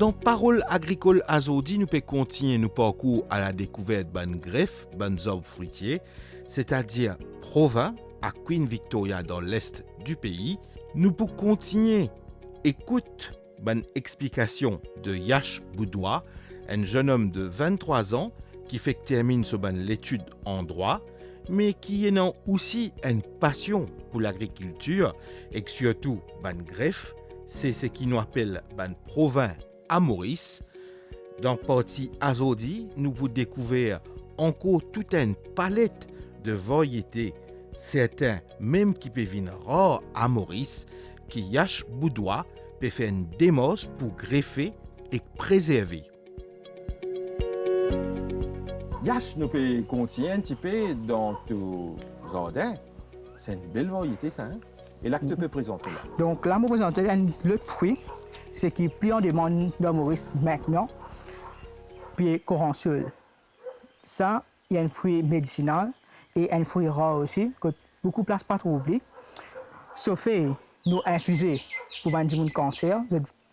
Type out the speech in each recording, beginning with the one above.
Dans Parole agricole Azodi, nous pouvons continuer nos parcours à la découverte de greffes, de arbres fruitiers, c'est-à-dire Provins à Queen Victoria dans l'est du pays. Nous pouvons continuer écoute une explication de Yash Boudoua, un jeune homme de 23 ans qui fait que termine sur l'étude en droit, mais qui a aussi une passion pour l'agriculture et que surtout greffe, c'est ce qui nous appelle Provins à Maurice. Dans partie Azodi, nous vous découvrir encore toute une palette de variétés, certains même qui peuvent venir rares à Maurice, qui Yash Boudoua peut faire une démarche pour greffer et préserver. Yash nous peut continuer un petit peu dans tout jardin. C'est une belle variété ça. Hein? Et là que tu peux présenter là. Donc là, je vais présenter un autre fruit, c'est qui est plus en demande dans Maurice maintenant, puis coranceul. Ça, il y a un fruit médicinal et un fruit rare aussi, que beaucoup de places pas trouver. Sauf que nous infuser pour un cancer,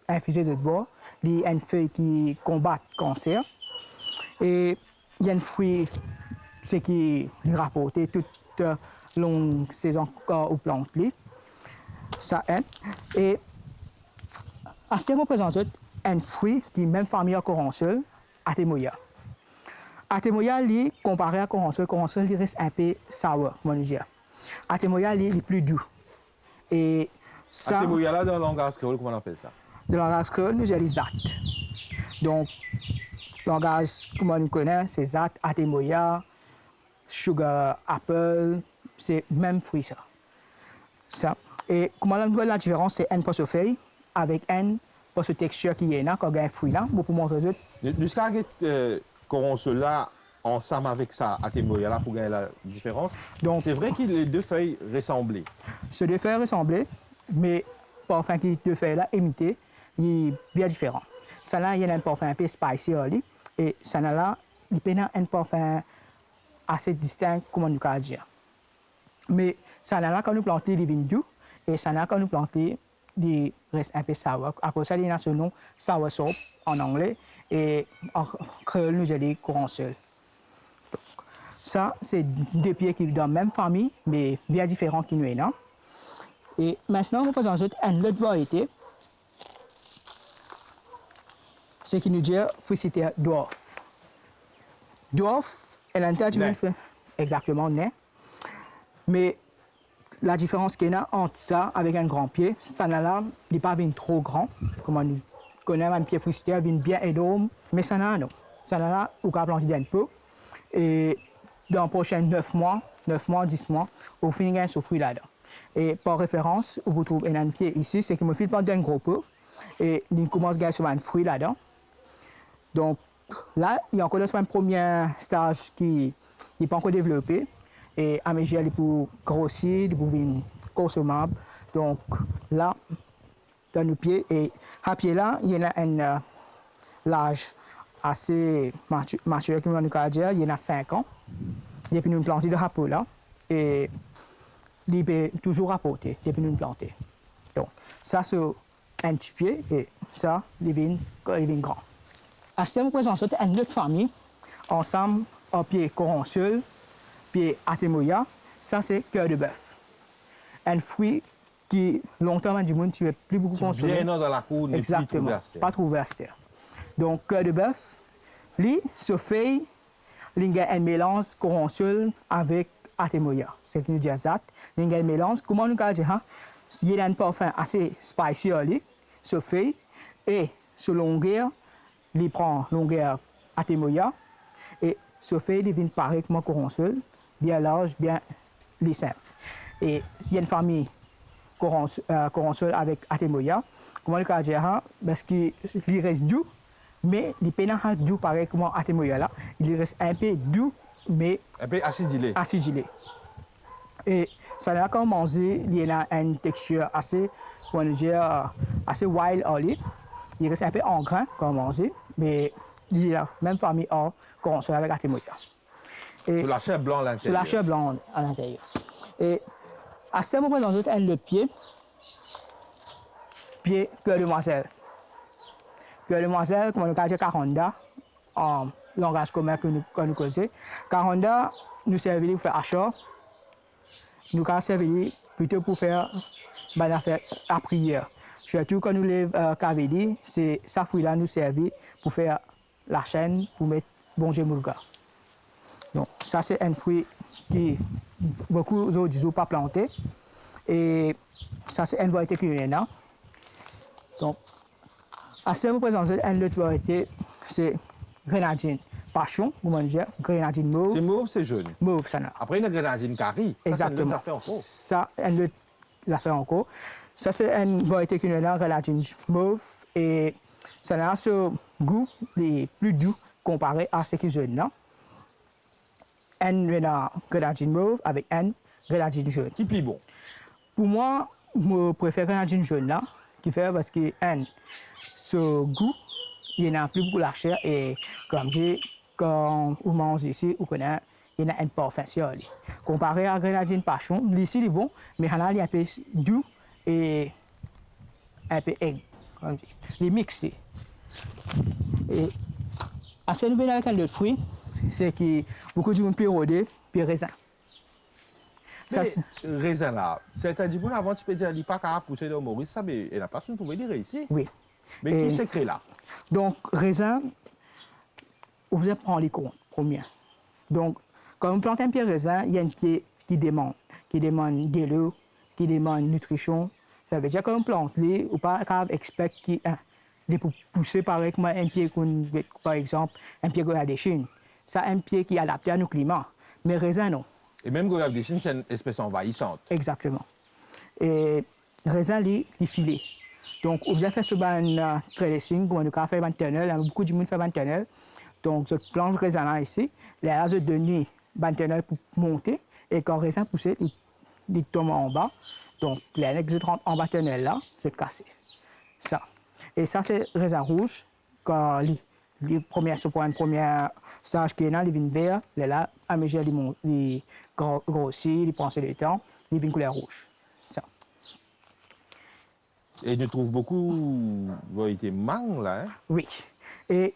infuser de bois, il y a une feuille qui combat le cancer. Et il y a un fruit, c'est qui est rapporté toute longue saison aux plantes. Ça aide. Et à ce moment présent, un fruit qui est même famille à coranceul, Atemoya. Atemoya, comparé à coranceul, il reste un peu sour, comme on dit. Atemoya, il est plus doux. Et ça. Atemoya, là, dans le langage créole, comment on appelle ça? Dans le langage créole, nous avons les zat. Donc, le langage, comme on connaît, c'est zat, Atemoya, sugar apple, c'est le même fruit, ça. Et comment on voit la différence, c'est un poste feuille avec un poste texture qui est là, quand il y a un fruit là, pour montrer aux autres. Jusqu'à coranceul là, ensemble avec ça, Atemoya là, pour gagner la différence. Donc, c'est vrai que les deux feuilles ressemblaient. Ces deux feuilles ressemblaient, mais parfum qui deux feuilles là, imité, il est bien différent. Ça là, il y a un parfum un peu spicy, et ça là, il a un parfum assez distinct, comme on peut dire. Mais ça là, quand nous plantons, il vient doux, et ça là, quand nous plantons, il reste un peu sour. Après ça, il y a ce nom soursop en anglais, et en créole, nous avons coranceul. Ça, c'est deux pieds qui sont dans la même famille, mais bien différents qui nous est là. Et maintenant, nous faisons une autre variété. Ce qui nous dit fruit dwarf. Dwarf, elle a une fait exactement né. Mais la différence qu'il y a entre ça avec un grand pied, ça là, il n'est pas trop grand. Comme on connaît un pied fruitier, il est bien énorme. Mais ça là, non. Ça là, on peut planter un peu. Et dans les prochains 9 mois, 10 mois, on finit ce fruit là-dedans. Et par référence, vous trouvez un pied ici, c'est qu'il me fait planter un gros peu. Et il commence à gagner sur un fruit là-dedans. Donc là, il y a encore un premier stage qui n'est pas encore développé. Et à mesure, il peut grossir, il peut devenir consommable. Donc là, dans nos pieds, et à pied là, il y a un l'âge assez mature, comme on peut dire, il y a 5 ans. Et puis nous plantons de rapport là. Et il peut toujours rapporter, et puis nous planter. Donc ça, c'est un petit pied, et ça, il vient grand. À ce moment présent, c'est une autre famille, ensemble, un pied coranceul, pied Atemoya, ça c'est cœur de bœuf. Un fruit qui, longtemps, du monde, tu ne peux plus beaucoup consommer. Bien dans la cour, exactement, pas trop ouvert. Donc, cœur de bœuf, lui, ce feuille, il y a un mélange coranceul avec Atemoya. C'est ce que nous disons zat. Il y a un mélange, comment nous dire, il y a un parfum assez spicy, ce feuille, et ce longueur, il prend longueur Atemoya, et ce feuille, il vient pareil comme coranceul, bien large, bien simple. Et s'il y a une famille coranceul avec Atemoya, comment le cas dire, parce qu'il reste doux, mais il n'est pas doux pareil comme Atemoya là, il reste un peu doux, mais un peu acidulé. Et ça là, quand on mange, il y a une texture assez, comment dire, assez wild olive. Il reste un peu en grain quand on mange, mais il y a la même famille coranceul avec Atemoya. Sur la chair blanche à l'intérieur. Sur la chair blanche à l'intérieur. Et à ce moment, dans le pied cœur de demoiselle. que le demoiselle, comme on a dit, Caranda, en langage commun que nous causons. Caranda nous servit pour faire achat. Nous avons servi plutôt pour faire la prière. Surtout quand nous lèvons Kavedi, c'est ça fruit-là nous servit pour faire la chaîne, pour mettre bon Dieu Moulga. Donc, ça, c'est un fruit qui beaucoup d'autres disent pas planté. Et ça, c'est une variété qui est là. Donc, à ce moment présent, une autre variété, c'est grenadine. Passion, comment dire, grenadine mauve. C'est mauve, c'est jaune. Mauve, ça n'a. Après, une grenadine carré. Exactement. Ça, une autre affaire encore. Ça, c'est une variété qui est là, grenadine mauve. Et ça a ce goût les plus doux comparé à ce qui est jaune. Non? Un grenadine mauve avec un grenadine jaune. Qui plie bon? Pour moi, je préfère grenadine jaune là, qui fait parce que ce goût, il y en a plus beaucoup la chair et comme je dis, quand on mange ici, on connaît, il y en a un parfum sur lui. Comparé à grenadine passion, ici il est bon, mais il est un peu doux et un peu aigle. Il est mixé. Et à ce niveau avec un autre fruit, c'est que beaucoup de gens peuvent rôder, puis raisin. Ça, raisin là, c'est-à-dire que avant tu peux dire qu'il n'y a pas qu'à pousser dans Maurice, ça, mais il n'a pas trouvé dire ici. Oui. Mais qui s'est créé là? Donc, raisin, vous allez prendre les comptes, premier. Donc, quand on plante un pied raisin, il y a un pied qui demande de l'eau, qui demande nutrition. Ça veut dire que quand on plante les, ou pas expect qui pour pousser pareil comme un pied par exemple, un pied goyave des Chines. Ça, un pied qui est adapté à nos climats. Mais raisin, non. Et même goyave des Chines, c'est une espèce envahissante. Exactement. Et raisin, il est filé. Donc, on a fait ce ban trellising, comme on a fait un tunnel, beaucoup de monde fait un tunnel. Donc, je plante le raisin là ici, là, je donne un tunnel pour monter, et quand le raisin pousse, il tombe en bas. Donc, là, je rentre en bas tunnel là, je casse. Ça. Et ça, c'est le raisin rouge. Quand les premières sage qui est là, il vient vert, là, à mesure il grossit, il prend le temps, il vient couleur rouge. Ça. Et on trouve beaucoup de variétés mangue là. Hein? Oui. Et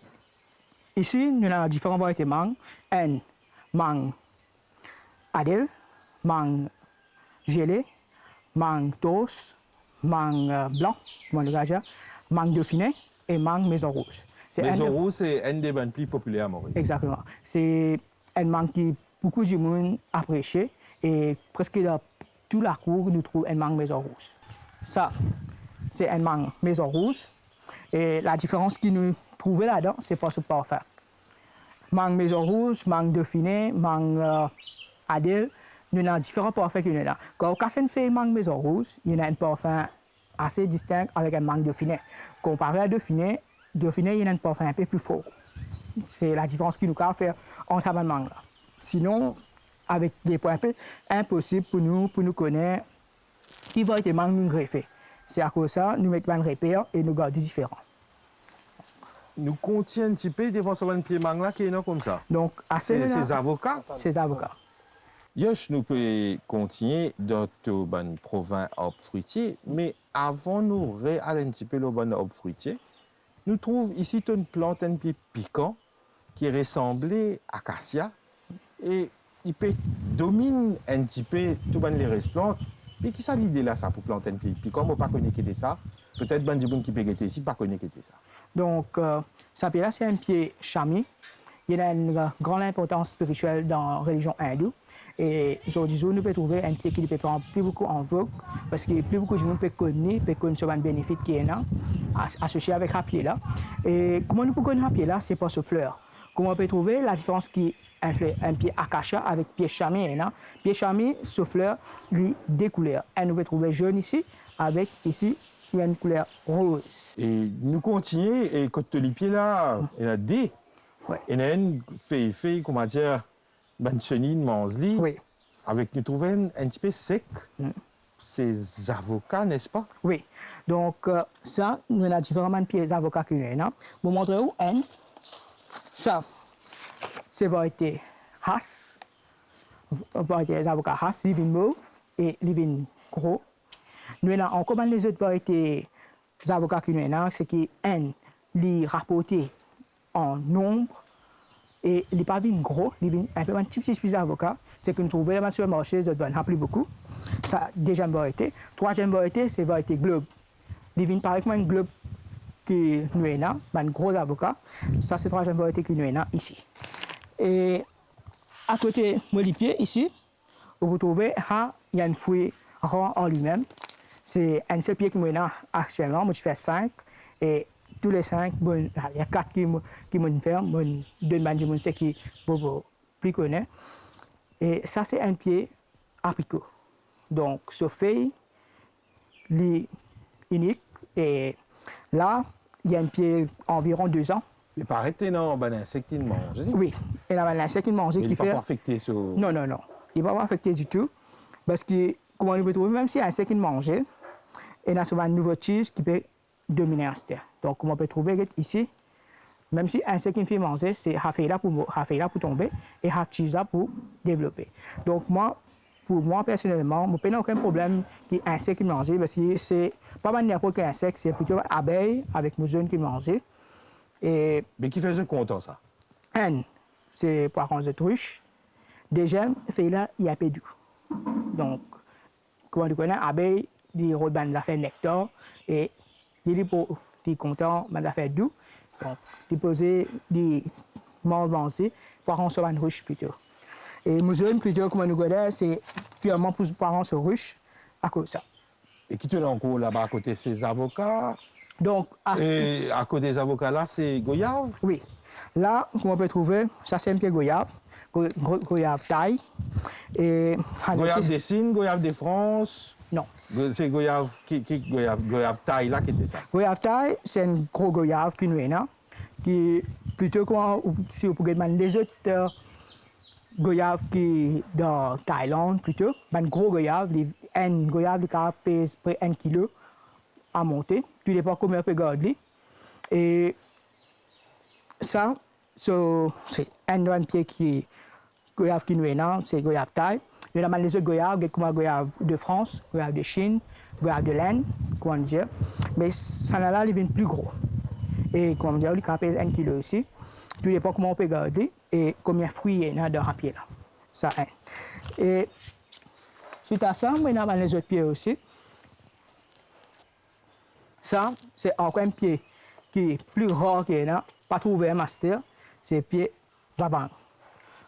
ici, nous avons différentes variétés de mangue. Un mangue Adèle, mangue gelée, mangue d'os, mangue blanc, mangue dauphiné et mangue maison rouge. Maison rouge, c'est un des bandes plus populaires à Maurice. Exactement. C'est un mangue qui beaucoup de monde apprécie et presque dans toute la cour, nous trouvons un mangue maison rouge. Ça, c'est un mangue maison rouge. Et la différence que nous trouvons là-dedans, c'est pas ce parfum. Mangue maison rouge, mangue dauphiné, mangue Adèle, nous avons différents parfums que nous avons. Quand on fait mangue maison rouge, il y a un parfum assez distinct avec un mangue dauphiné. Comparé à dauphiné, il y a un parfum un peu plus fort. C'est la différence que nous avons fait entre les mangues. Sinon, avec des points un peu impossible pour nous connaître qui va être mangue nous greffer. C'est à cause de ça, nous mettons un repère et nous gardons différents. Nous contiennent un petit peu devant ce pied mangue là qui est comme ça. Donc, c'est ces avocats. Ces avocats. Yosh, nous pouvons continuer dans le province arbre fruitier, mais avant nous aller un petit peu le bon arbre fruitier, nous trouvons ici une plante un pied piquant qui ressemble à acacia et il peut dominer un petit peu tout les restes plantes. Mais qui ça l'idée là ça pour planter un pied piquant, moi pas connaître de ça. Peut-être ben qui peut être ici pas connaître de ça. Donc ça pied là c'est un pied chami. Il a une grande importance spirituelle dans la religion hindoue. Et aujourd'hui, nous pouvons trouver un pied qui peut prendre plus beaucoup en vogue parce que plus beaucoup de gens peuvent connaître sur un bénéfice qui est là, associé avec un pied là. Et comment nous pouvons connaître un pied là, c'est pas ce fleur. Comment on peut trouver la différence qui est un pied acacia avec pied chami là. Pied chami, ce fleur, lui, des couleurs. Et nous pouvons trouver jaune ici, avec ici, il y a une couleur rose. Et nous continuons, et quand les pieds là, il y a des. Ouais. Il y a une feuille, comment dire, ben chenille, manzli, oui. Avec nous trouvons un petit peu sec. Ces avocats, n'est-ce pas? Oui. Donc, ça, nous avons différents pieds d'avocats qui sont là. Vous montrer où un. Ça, c'est variété Hass. Variété avocats Hass, ils viennent mauve et ils viennent gros. Nous avons encore les autres variétés d'avocats qui sont là, c'est qui un les rapporter en nombre et les pas vin gros, les vin un peu un petit plus d'avocats, c'est que nous trouvons vraiment sur le marché de ne plus beaucoup. Ça, deuxième variété. Troisième variété, c'est variété globe. Les vins pareil comme un globe qui nous est là, un gros avocat. Ça, c'est la troisième variété qui nous est là ici. Et à côté de mon pied, ici, vous trouvez, il y a un fruit rond en lui-même. C'est un seul pied qui est là actuellement. Moi, je fais 5. Et tous les 5, bon, il y a 4 qui m'ont fait, deux de sais qui plus connaît. Et ça, c'est un pied apricot. Donc, ce feuille, unique. Et là, il y a un pied environ 2 ans. Mais paraît que non, ben insecte qui mange. Oui, il y a un insecte qui mange qui fait. Il n'est pas affecté sur. Non. Il n'est pas affecté du tout. Parce que, comment on peut trouver, même si un insecte qui mange, il y a souvent un nouveau cheese qui peut dominer la terre. Donc, comme on peut trouver ici, même si un insecte qui fait manger, c'est là pour tomber et cheese là pour développer. Donc, pour moi, personnellement, je n'ai aucun problème qui insecte qui mange, parce que c'est pas mal n'importe quel insecte, c'est plutôt abeille avec nos jeunes qui mangent. Et mais qui fait ce content, ça? Un, c'est poiron de truche. Deuxième, fait là, il y a peu doux. Donc, comment tu connais, abeille, il rôde dans l'affaire nectar, et il est content, dans l'affaire doux. Donc, il pose des manger, poiron sur une ruche plutôt. Et museum plutôt, comme nous connaissons, c'est purement pour les parents sur ruche, à cause de ça. Et qui te l'a encore là-bas à côté de ces avocats? Donc, et à côté des avocats là, c'est goyave? Oui. Là, comme on peut trouver, ça c'est un pied goyave, goyave taille. Et goyave des Signes, goyave de France? Non. C'est goyave, goyave taille là qui était ça? Goyave taille, c'est un gros goyave qui nous est là, qui plutôt si vous pouvez demander les autres goyave qui dans Thaïlande plutôt, un gros goyave, un goyave qui pèse près 1 kg à monter, tout dépend combien on peut garder. Et ça, c'est un pied qui goyave qui nous est là, c'est goyave taille. Il y a les autres goyaves, comme goyave de France, goyave de Chine, goyave de l'Inde, comment dire. Mais ça là, il vient plus gros. Et comment dire, il pèse 1 kg aussi. Tout dépend comment on peut garder et combien de fruits il y a dans un pied là. Ça, hein. Et suite à ça, on a les autres pieds aussi. Ça, c'est encore un pied qui est plus rare qu'il y a, pas trouvé un master, c'est le pied vavang.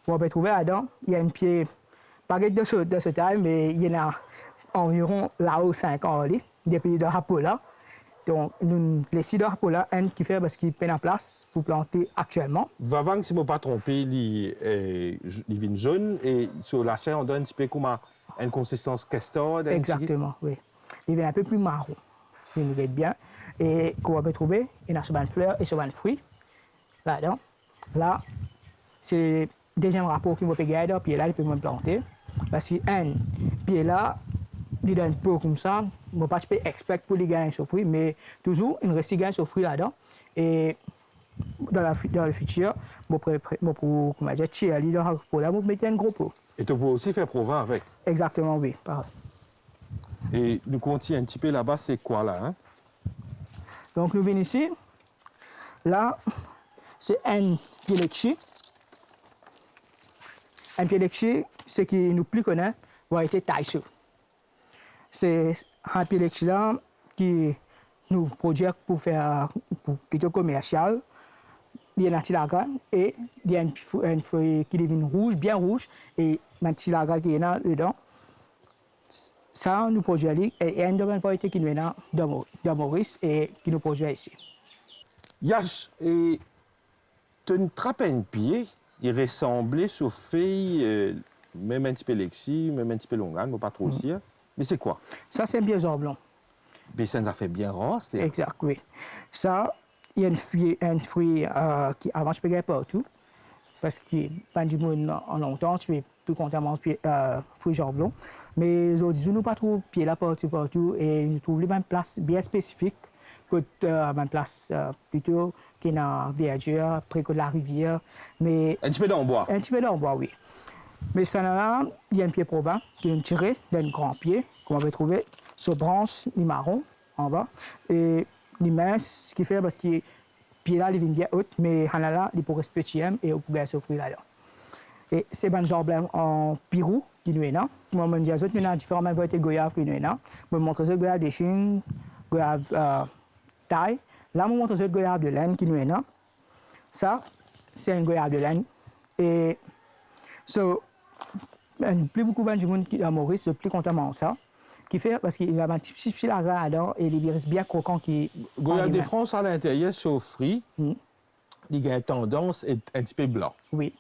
On peut trouver là-dedans, il y a un pied, pas de ce taille, mais il y en a environ là-haut 5 ans, des pieds de rapport là. Donc, les 6 rapport là, un qui fait parce qu'il peine en place pour planter actuellement. Vavang, si je ne me pas trompé, il vient jaune et sur la chair, on donne un petit peu comme une consistance custard. Exactement, oui. Il vient un peu plus marron, si vous regardez bien. Et qu'on peut trouver, il y a sur une fleur et sur un fruit. Là-dedans. Là, c'est le deuxième rapport qui va pegar, puis là, il peut me planter. Parce qu'un pied là, il donne un peu comme ça. Je ne peux pas expect pour les gagner sur fruit, mais toujours, il reste gagne sur fruit là-dedans. Et dans le futur, je peux tirer pour là, je mettre un gros pot. Et tu peux aussi faire provins avec? Exactement, oui. Pareil. Et nous continuons un petit peu là-bas, c'est quoi là? Hein? Donc, nous venons ici. Là, c'est un pied lecchi. Un pied lecchi, ce qui nous plus connaît, va être taïsou. C'est un pied lecchi là qui nous produit pour faire plutôt commercial. Il y a un tilaga et il y a une feuille qui devient rouge, bien rouge, et un tilaga qui est là dedans. Ça, nous produit et il y a une variété qui nous est là dans Maurice et qui nous produit ici. Yash, et tu as une trappe à un pied, il ressemblait sur feuille, même un petit peu lexi, même un petit peu longan, mais pas trop aussi. Mais c'est quoi? Ça, c'est un pied blanc. Mais ça nous a fait bien rare, c'était. Exact, oui. Ça, il y a un fruit qui, avant, je payais partout. Parce que, pas du monde en longtemps, tu es plus content de manger fruit jambon. Mais aujourd'hui, nous pas trop pied là partout. Et nous trouvons une place bien spécifique, une place plutôt qui est dans la verdure, près de la rivière. Mais, un petit peu dans le bois. Un petit peu dans le bois, oui. Mais ça là, il y a un pied provin qui est tiré d'un grand pied, qu'on va trouver sur branche, ni marron en bas. Et les minces, ce qui fait parce que pied là, il vient bien haut, mais là, il pourrait se petit et on pourrait s'offrir là-dedans. Et c'est un genre blanc en Pirou qui nous est là. Moi, je dis nous avons différentes variétés de goyaves qui nous est là. Je montre les goyaves de Chine, goyaves taille. Là, je montre les goyaves de laine qui nous est là. Ça, c'est un goyave de laine. Et plus beaucoup de monde qui à Maurice, plus content de ça. Qui fait parce qu'il a un petit la là-dedans et il reste bien croquant qui. Goyave de France à l'intérieur, sauf frit, il a une tendance à être un petit peu blanc. Oui.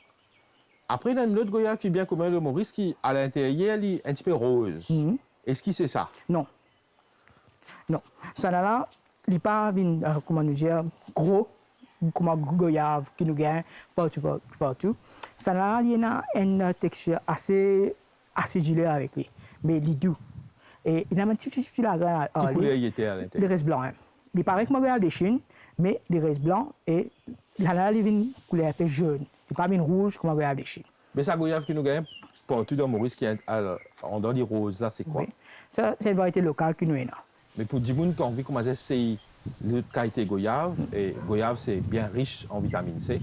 Après, il y a une autre goyave qui est bien commun de Maurice qui, à l'intérieur, il est un petit peu rose. Est-ce que c'est ça? Non. Non. Ça là, il n'est pas, comment nous dire, gros, comme goyave qui nous gagne partout. Ça là, il y a une texture assez acidulée avec lui, mais il est doux. Et il a un petit là. Quelle couleur il était à l'intérieur? Il reste blanc. Hein. Il paraît que moi, goyave de Chine, mais il reste blanc et là, il a une couleur un peu jaune. C'est pas une rouge comme un goyave de Chine. Mais ça goyave qui nous gagne partout dans Maurice, qui est on doit dire rose, ça c'est quoi? Oui. Ça, c'est une variété locale qui nous est là. Mais pour dire qu'on vit comment c'est le qualité goyave, et goyave c'est bien riche en vitamine C,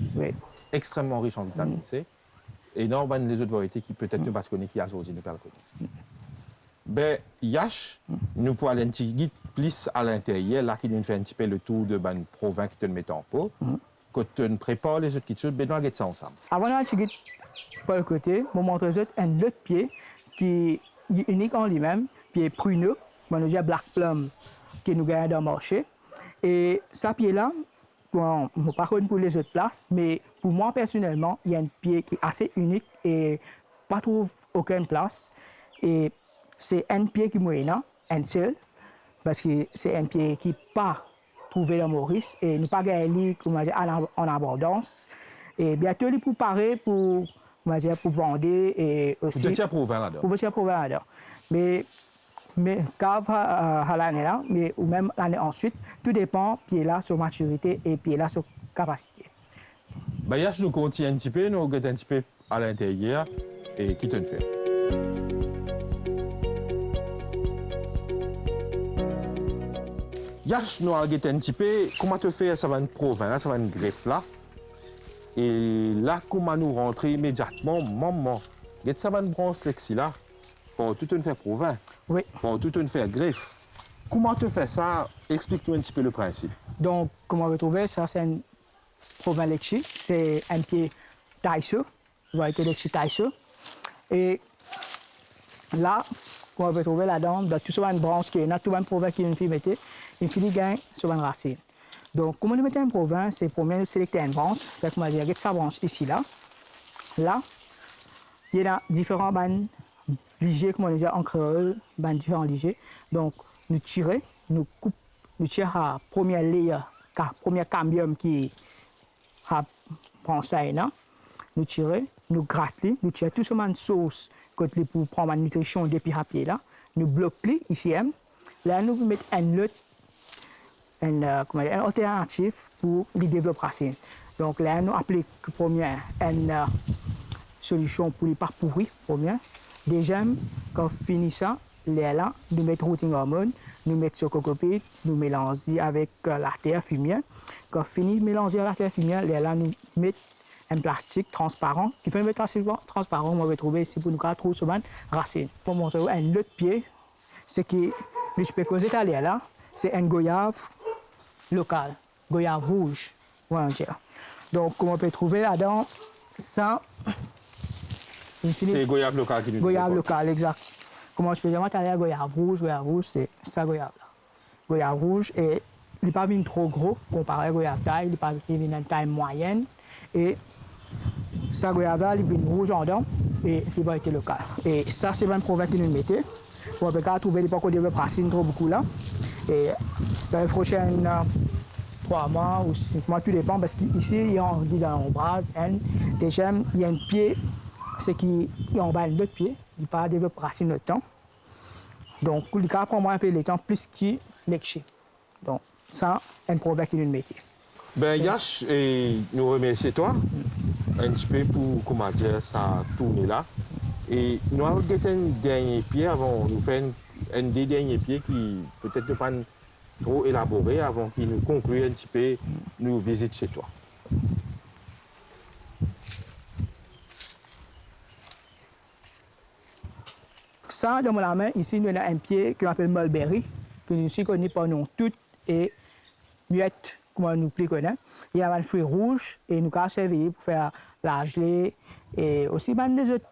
extrêmement riche en vitamine C. Et non, ben, les autres variétés qui peut-être ne pas connaître, qui a aujourd'hui ne pas le connaître. Ben, Yash, nous pour aller un petit guide plus à l'intérieur, là qui nous fait un petit peu le tour de ben province qui te le met en pot. Quand tu prépares les autres petites choses, ben, nous allons ça ensemble. Avant d'aller guide par le côté, je montre un autre pied qui est unique en lui-même, pied pruneux, on nous dit black plum, qui nous gagne dans le marché. Et ce pied-là, bon, je ne sais pas pour les autres places, mais pour moi personnellement, il y a un pied qui est assez unique et pas trouve aucune place. Et c'est un pied qui est là, un seul, parce que c'est un pied qui n'est pas trouvé dans Maurice et nous pas gagné en abondance. Et bientôt, il pour parer pour vendre et aussi. Pour te prouver là-dedans. Pour te prouver là-dedans. Mais cave à l'année là, mais ou même l'année ensuite, tout dépend pied là sur maturité et pied là sur capacité. Ben, Yash nous continue un petit peu, nous regardons un petit peu à l'intérieur et qui te le fait. Yash nous regardons un petit peu comment te fait ça va une province, ça va une greffe là. Et là, comment nous rentrer immédiatement, maman, ça va une branche lexi là, pour tout une faire province. Oui. Pour tout une faire greffe. Comment tu fais ça? Explique-nous un petit peu le principe. Donc, comment on va trouver ça, c'est un province lexi, c'est un pied taïseux, variété lexi taïseux. Et là, comment on va trouver là-dedans, tout ça une branche qui est là, tout un province qui est une fille mettée, une fille gagne sur une racine. Donc, comment nous mettons une province, c'est pour mieux sélectionner une branche. Fait que moi, je sa branche ici, là. Là, il y a différents bandes légers, comme on dit en créole, bandes différents légers. Donc, nous tirons, nous coupons, nous tirons à première layer, premier cambium qui a branche là. Nous tirons, nous grattons, nous tirons tout ce une sauce pour prendre la nutrition depuis à pied là. Nous bloquons ici. Là, nous mettons un autre. Une alternative pour les développer racines. Donc là, nous appliquons première une solution pour les pas pourris, première. Deuxième, quand on finit ça, là, nous mettons routing hormone, nous mettons sur cocopite, nous mélangeons avec la terre fumière. Quand on finit de mélanger la terre fumière, là, nous mettons un plastique transparent. Qui fait un plastique transparent, on va trouver ici pour nous trouver sur une racine. Pour montrer un autre pied, ce qui je peux causer là, c'est un goyave local, goyave rouge. Donc, comment on peut trouver là-dedans, ça. C'est goyave local qui nous goyave local, exact. Comment je peux dire, moi, goyave rouge, c'est ça goyave-là. Goyave rouge, et il n'est pas bien trop gros comparé à goyave taille, il n'est pas bien une taille moyenne. Et ça goyave-là, il est rouge en dedans, et il va être local. Et ça, c'est 20 provinces qui nous mettaient. On peut trouver des pocs de racines trop beaucoup là. Et dans les prochaines 3 mois ou 5 mois, tout dépend, parce qu'ici, il y a dans l'ombrage, déjà, il y a un pied, c'est qu'il y a en bas un autre pied, il ne peut pas développer racine le temps. Donc, il prend moins un peu le temps, plus qu'il l'éché. Donc, ça, un province qui nous mettait. Ben, Yash, nous remercions toi un petit peu pour, comment dire, ça tourner là. Et nous avons un dernier pied avant, nous faisons un des derniers pieds qui peut-être ne pas trop élaboré avant qu'il nous conclue un petit peu nos visites chez toi. Ça, dans la main, ici, nous avons un pied qu'on appelle mulberry, que nous aussi connus par nous toutes et muette, comme nous plus connaissons. Il y a un fruit rouge et nous avons servi pour faire la gelée et aussi des autres,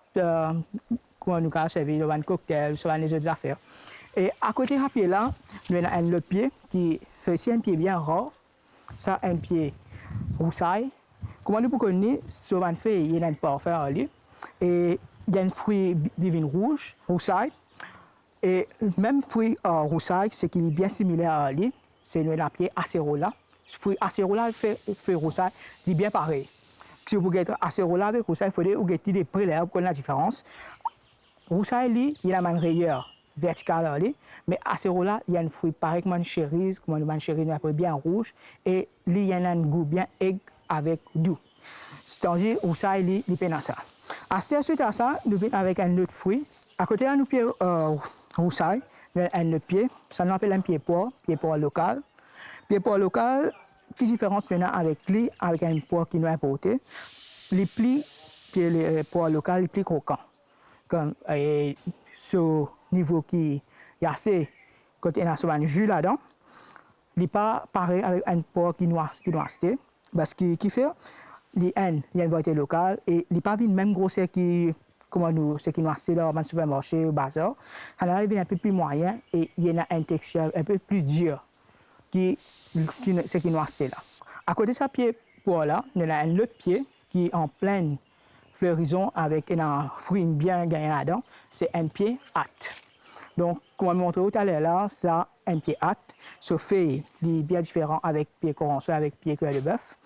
comment nous avons servi dans un cocktail, sur les autres affaires. Et à côté de ce pied-là, nous avons le pied qui c'est aussi un pied bien rare. Ça, un pied roussaille. Comment nous pouvons connaître, sur un fait, il y a un parfait à lui. Et il y a un fruit divin rouge, roussaille. Et même fruit roussaille, c'est qu'il est bien similaire à lui. C'est le pied acérola. Le fruit acérola fait roussaille, c'est bien pareil. Si vous voulez acérola avec roussaille, il faudrait que des prélèves pour connaître la différence. Roussaille, lui, il a une rayure verticale à lui, mais acérola, il y a un fruit pareil comme une cerise, comme une cerise bien rouge, et lui, il y a un goût bien aigu avec doux. C'est-à-dire, roussaille, lui, il peine à ça. Suite à ça, nous venons avec un autre fruit. À côté de nous pied roussaille, nous avons un autre pied, ça nous appelle un pied poire local. Pied poire local, quelle différence maintenant avec lui, avec un poire qui nous a importé. Les plis, pied poire local, les plis croquants. Comme ce niveau qui est assez, quand il y a un jus là-dedans, il n'est pas pareil avec un poire qui nous a acheté. Parce qu'il fait, il y a une variété locale et il n'est pas une même grosseur qui ce qui nous acheté dans le supermarché ou bazar. Alors, il est un peu plus moyen et il y a une texture un peu plus dure ce qui nous acheté là. À côté de ce pied poire-là, il y a un autre pied qui est en pleine floraison avec un fruit bien gagné là-dedans, c'est un pied hâte. Donc, comme on montre tout à l'heure là, ça, un pied hâte, ce fait est bien différent avec pied corançon, avec pied cœur de bœuf.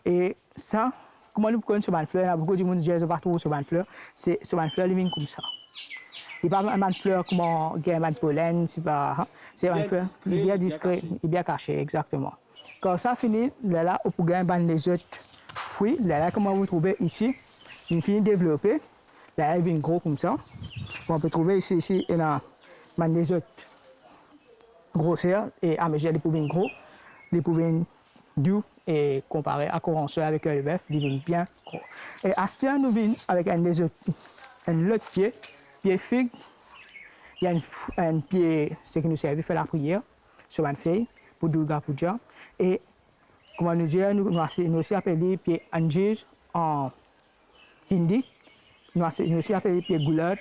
Et ça, comment nous connaissons sur une fleur, il y a beaucoup de monde qui disent partout sur une fleur, c'est sur une fleur, il vient comme ça. Il n'y a pas une fleur comme un pollen, c'est une fleur bien discret et bien caché, exactement. Quand ça finit, là, on peut gagner les autres fruits, là, comme vous trouvez ici. Il finit de développer. Là, il vient gros comme ça. On peut trouver ici il y a des autres grosseurs. Et à mesure qu'ils deviennent gros, ils deviennent doux et comparé à corançon avec le bœuf, ils deviennent bien gros. Et à ce temps, nous venons avec un autre pied figue. Il y a un pied, ce qui nous sert à faire la prière sur une feuille pour Durga Puja. Et comment nous dire, nous aussi appelé pied anjir en hindi, nous aussi appelé pied goulard.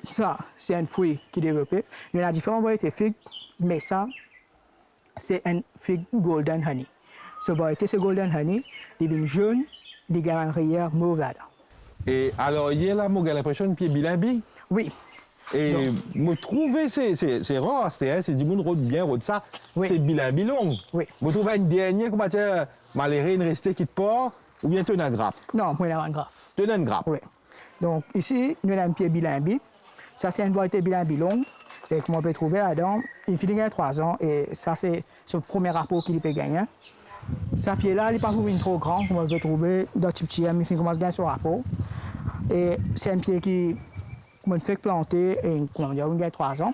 Ça, c'est un fruit qui est développé. Il y a différentes variétés de figues, mais ça, c'est un figue golden honey. Cette variété, c'est golden honey, il vient jaune, il y a une rayure mauve là-dedans. Et alors, hier, là, j'ai l'impression de pied bilimbi. Oui. Et me trouver, c'est rare, c'est du monde bien de ça. Oui. C'est bilimbi long. Oui. Me trouver une dernière, comment dire, maléré, une restée qui te porte, ou bien tu as une grappe. Non, moi, il y a une grappe. Tu as une grappe. Oui. Donc, ici, nous avons un pied bilimbi. Ça, c'est une variété bilimbi longue. Et comme on peut trouver là-dedans, il finit gagner 3 ans. Et ça, c'est le premier rapport qu'il peut gagner. Ce pied-là, il n'est pas trop grand, comme on peut trouver dans le petit il commence à gagner son rapport. Et c'est un pied qui, comme on fait planter, et comment dire, il gagne 3 ans.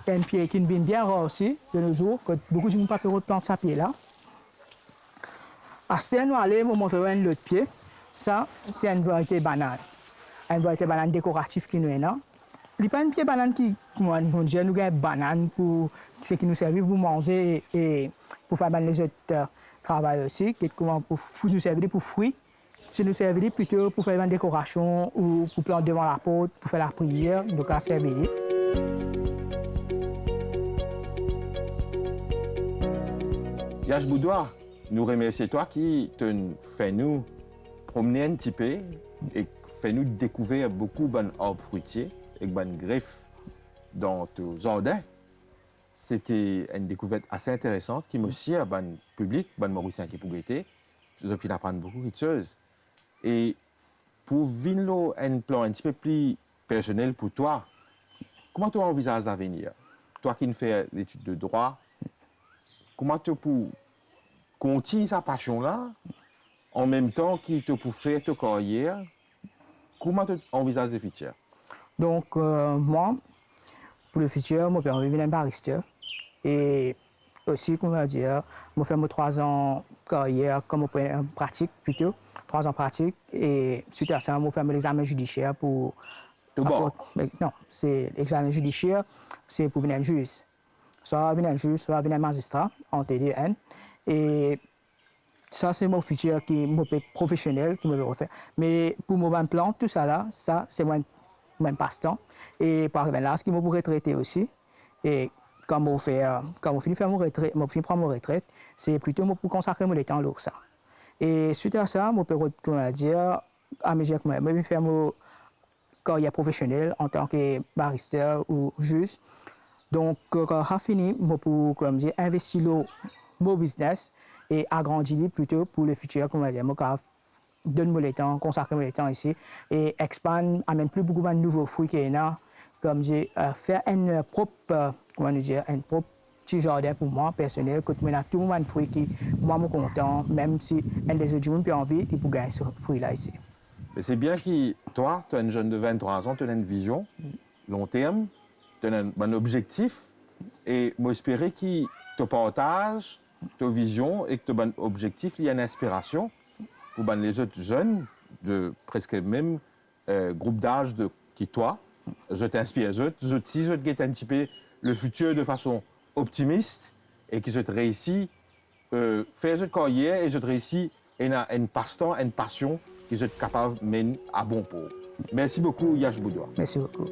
C'est un pied qui vient bien rare aussi, de nos jours, que beaucoup de gens ne peuvent pas planter ce pied-là. À ce temps, nous allons vous montrer un autre pied. Ça, c'est une variété banane. Une variété banane décorative qui nous est là. Il n'y a pas un pied banane qui, comment dire, nous avons banane pour ce qui nous sert pour manger et pour faire les autres travail aussi, pour nous servir pour fruits. Si nous servir plutôt pour faire une décoration ou pour planter devant la porte, pour faire la prière, nous allons servir. Yash Boudoir, nous remercions toi qui te fait nous promener un petit peu et fait nous découvrir beaucoup d'arbres fruitiers et de greffes dans tes jardins. C'était une découverte assez intéressante qui me sert à le public, à Mauricien qui pour guetter. Je vais apprendre beaucoup de choses. Et pour venir un plan un petit peu plus personnel pour toi, comment tu envisages l'avenir? Toi qui fais l'étude de droit, comment tu peux continuer sa passion-là en même temps que tu peux faire ta carrière? Comment tu envisages le futur? Donc, moi, pour le futur, je peux devenir un barista. Et aussi, comment dire, je fais mes 3 ans carrière comme pratique plutôt, 3 ans pratique. Et suite à ça, je fais l'examen judiciaire pour... Tout bon. Non, c'est l'examen judiciaire, c'est pour venir juge. Soit venir juge, soit venir magistrat en TDN. Et ça, c'est mon futur qui est professionnel, qui me refait. Mais pour mon plan, tout ça là, ça, c'est mon passe-temps. Et par là, ce qui me pourrait traiter aussi. Et quand je finis de faire mon retraite, je prendre mon retraite, c'est plutôt pour consacrer mon temps à ça. Et suite à ça, je peux dire, à mesure que je vais faire mon carrière professionnelle en tant que barista ou juge. Donc, quand j'ai fini, je peux investir dans mon business et agrandir plutôt pour le futur, comme je dis, donne-moi le temps, consacre-moi le temps ici et expand, amène plus beaucoup de nouveaux fruits qu'il y a, comme j'ai fait un propre, un propre petit jardin pour moi, personnel, que moi, tout le monde fruits qui, moi, je suis content, même si un des autres gens ont envie, ils peuvent gagner ce fruit-là ici. Mais c'est bien que toi, tu es un jeune de 23 ans, tu as une vision long terme, tu as un objectif, et moi, j'espère qu'il te partage ta vision et que tu as un objectif, il y a une inspiration pour les autres jeunes de presque même groupe d'âge que toi. Je t'inspire, je te un petit peu le futur de façon optimiste et que je te réussis faire cette carrière et je te réussis une passe-temps, une passion que je suis capable de mener à bon port. Merci beaucoup, Yash Boudoua. Merci beaucoup.